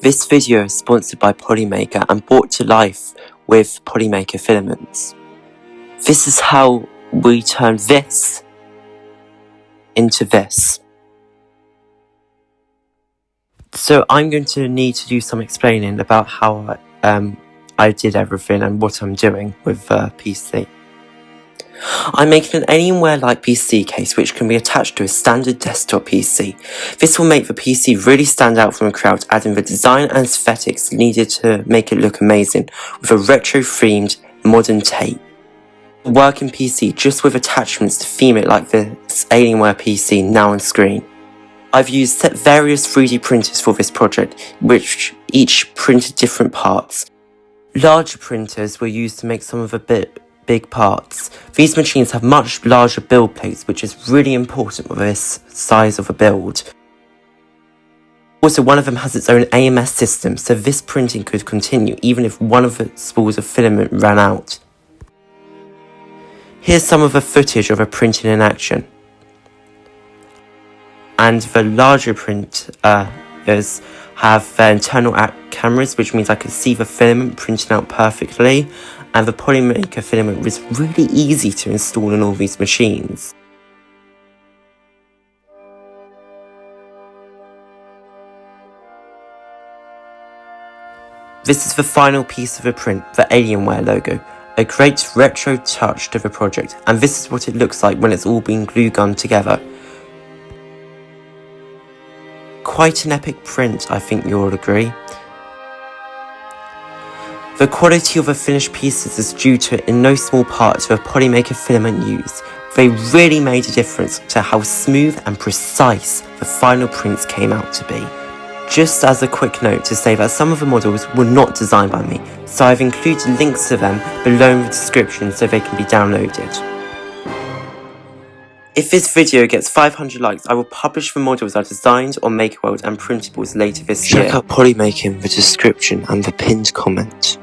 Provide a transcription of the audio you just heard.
This video is sponsored by Polymaker and brought to life with Polymaker filaments. This is how we turn this into this. So I'm going to need to do some explaining about how I did everything and what I'm doing with PC. I'm making an Alienware-like PC case which can be attached to a standard desktop PC. This will make the PC really stand out from the crowd, adding the design and aesthetics needed to make it look amazing, with a retro-themed modern take. A working PC just with attachments to theme it like this Alienware PC now on screen. I've used various 3D printers for this project, which each printed different parts. Larger printers were used to make some of the big parts. These machines have much larger build plates, which is really important with this size of a build. Also, one of them has its own AMS system, so this printing could continue even if one of the spools of filament ran out. Here's some of the footage of a printing in action. And the larger printers have internal cameras, which means I can see the filament printing out perfectly, and the Polymaker filament was really easy to install on all these machines. This is the final piece of the print, the Alienware logo. A great retro touch to the project, and this is what it looks like when it's all been glue gunned together. Quite an epic print, I think you'll all agree. The quality of the finished pieces is due to, in no small part, to the Polymaker filament used. They really made a difference to how smooth and precise the final prints came out to be. Just as a quick note to say that some of the models were not designed by me, so I've included links to them below in the description so they can be downloaded. If this video gets 500 likes, I will publish the models I designed on MakerWorld and Printables later this year. Check out Polymaker in the description and the pinned comment.